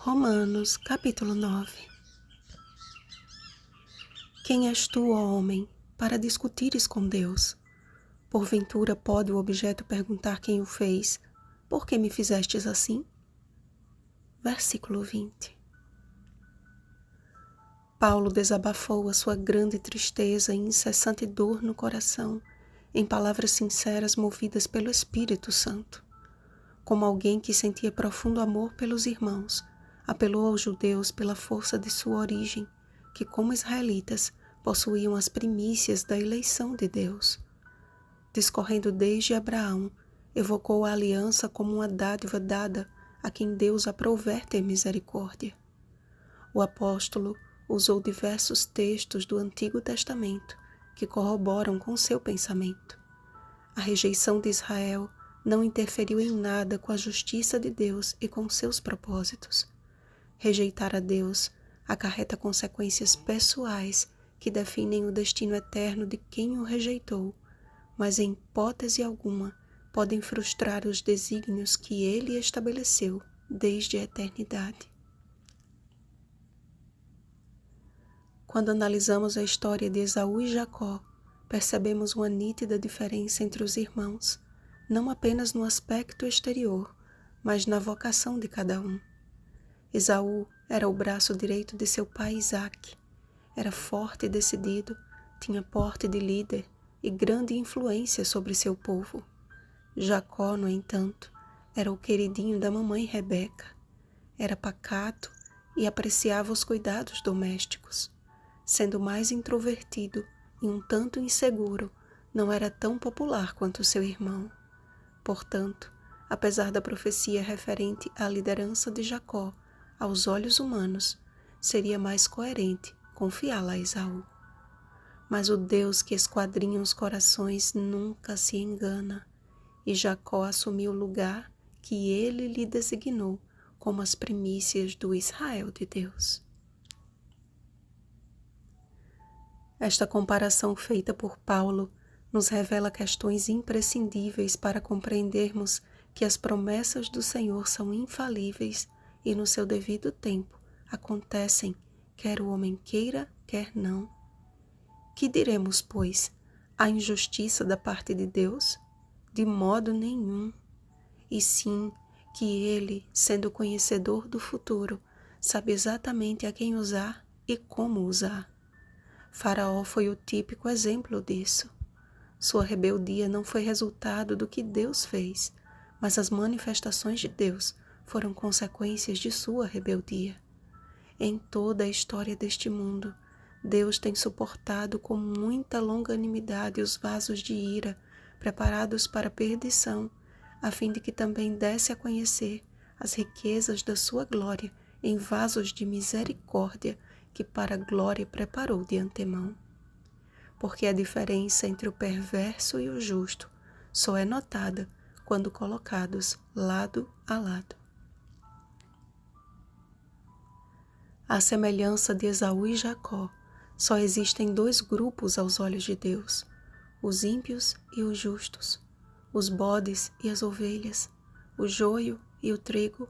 Romanos, capítulo 9. Quem és tu, ó homem, para discutires com Deus? Porventura pode o objeto perguntar quem o fez: por que me fizestes assim? Versículo 20. Paulo desabafou a sua grande tristeza e incessante dor no coração, em palavras sinceras movidas pelo Espírito Santo. Como alguém que sentia profundo amor pelos irmãos, apelou aos judeus pela força de sua origem, que como israelitas possuíam as primícias da eleição de Deus. Discorrendo desde Abraão, evocou a aliança como uma dádiva dada a quem Deus aprouver ter misericórdia. O apóstolo usou diversos textos do Antigo Testamento que corroboram com seu pensamento. A rejeição de Israel não interferiu em nada com a justiça de Deus e com seus propósitos. Rejeitar a Deus acarreta consequências pessoais que definem o destino eterno de quem o rejeitou, mas em hipótese alguma podem frustrar os desígnios que ele estabeleceu desde a eternidade. Quando analisamos a história de Esaú e Jacó, percebemos uma nítida diferença entre os irmãos, não apenas no aspecto exterior, mas na vocação de cada um. Esaú era o braço direito de seu pai Isaque. Era forte e decidido, tinha porte de líder e grande influência sobre seu povo. Jacó, no entanto, era o queridinho da mamãe Rebeca. Era pacato e apreciava os cuidados domésticos. Sendo mais introvertido e um tanto inseguro, não era tão popular quanto seu irmão. Portanto, apesar da profecia referente à liderança de Jacó, aos olhos humanos, seria mais coerente confiá-la a Esaú. Mas o Deus que esquadrinha os corações nunca se engana, e Jacó assumiu o lugar que ele lhe designou como as primícias do Israel de Deus. Esta comparação feita por Paulo nos revela questões imprescindíveis para compreendermos que as promessas do Senhor são infalíveis e no seu devido tempo acontecem, quer o homem queira, quer não. Que diremos, pois? A injustiça da parte de Deus? De modo nenhum. E sim que Ele, sendo conhecedor do futuro, sabe exatamente a quem usar e como usar. Faraó foi o típico exemplo disso. Sua rebeldia não foi resultado do que Deus fez, mas as manifestações de Deus foram consequências de sua rebeldia. Em toda a história deste mundo, Deus tem suportado com muita longanimidade os vasos de ira preparados para a perdição, a fim de que também desse a conhecer as riquezas da sua glória em vasos de misericórdia que para a glória preparou de antemão. Porque a diferença entre o perverso e o justo só é notada quando colocados lado a lado. À semelhança de Esaú e Jacó, só existem dois grupos aos olhos de Deus: os ímpios e os justos, os bodes e as ovelhas, o joio e o trigo,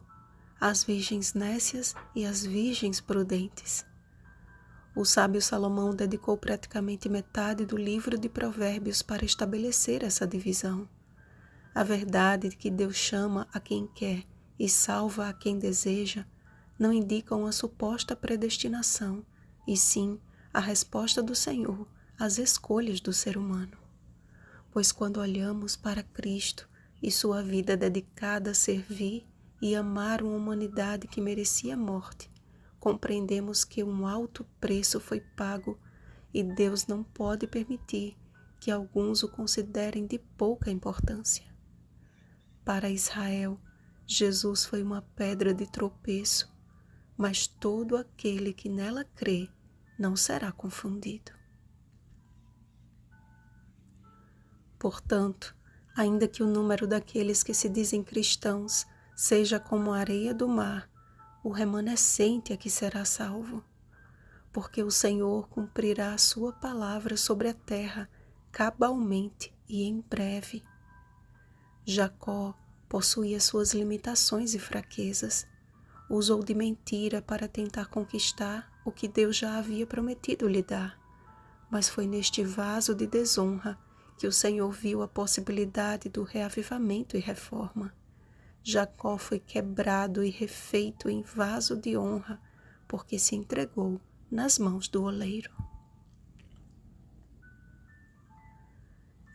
as virgens nécias e as virgens prudentes. O sábio Salomão dedicou praticamente metade do livro de Provérbios para estabelecer essa divisão. A verdade de que Deus chama a quem quer e salva a quem deseja não indica uma suposta predestinação, e sim a resposta do Senhor às escolhas do ser humano. Pois quando olhamos para Cristo e sua vida dedicada a servir e amar uma humanidade que merecia morte, compreendemos que um alto preço foi pago e Deus não pode permitir que alguns o considerem de pouca importância. Para Israel, Jesus foi uma pedra de tropeço, mas todo aquele que nela crê não será confundido. Portanto, ainda que o número daqueles que se dizem cristãos seja como a areia do mar, o remanescente é que será salvo, porque o Senhor cumprirá a sua palavra sobre a terra cabalmente e em breve. Jacó possuía suas limitações e fraquezas. usou de mentira para tentar conquistar o que Deus já havia prometido lhe dar. Mas foi neste vaso de desonra que o Senhor viu a possibilidade do reavivamento e reforma. Jacó foi quebrado e refeito em vaso de honra, porque se entregou nas mãos do oleiro.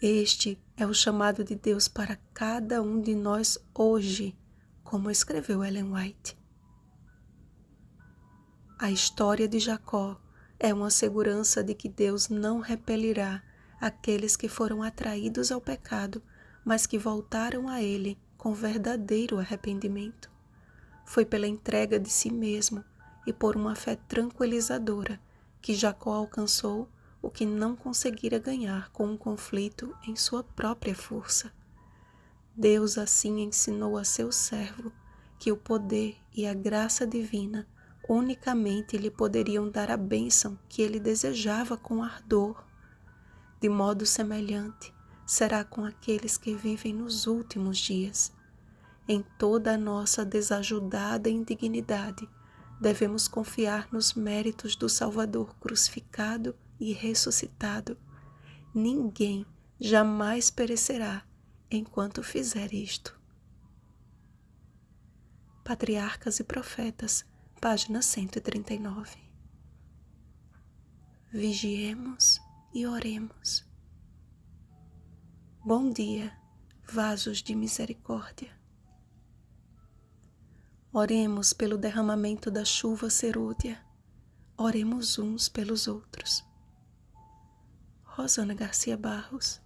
Este é o chamado de Deus para cada um de nós hoje, como escreveu Ellen White. A história de Jacó é uma segurança de que Deus não repelirá aqueles que foram atraídos ao pecado, mas que voltaram a Ele com verdadeiro arrependimento. Foi pela entrega de si mesmo e por uma fé tranquilizadora que Jacó alcançou o que não conseguira ganhar com um conflito em sua própria força. Deus assim ensinou a seu servo que o poder e a graça divina unicamente lhe poderiam dar a bênção que ele desejava com ardor. De modo semelhante será com aqueles que vivem nos últimos dias. Em toda a nossa desajudada indignidade, devemos confiar nos méritos do Salvador crucificado e ressuscitado. Ninguém jamais perecerá enquanto fizer isto. Patriarcas e Profetas, página 139. Vigiemos e oremos. Bom dia, vasos de misericórdia. Oremos pelo derramamento da chuva serôdia. Oremos uns pelos outros. Rosana Garcia Barros.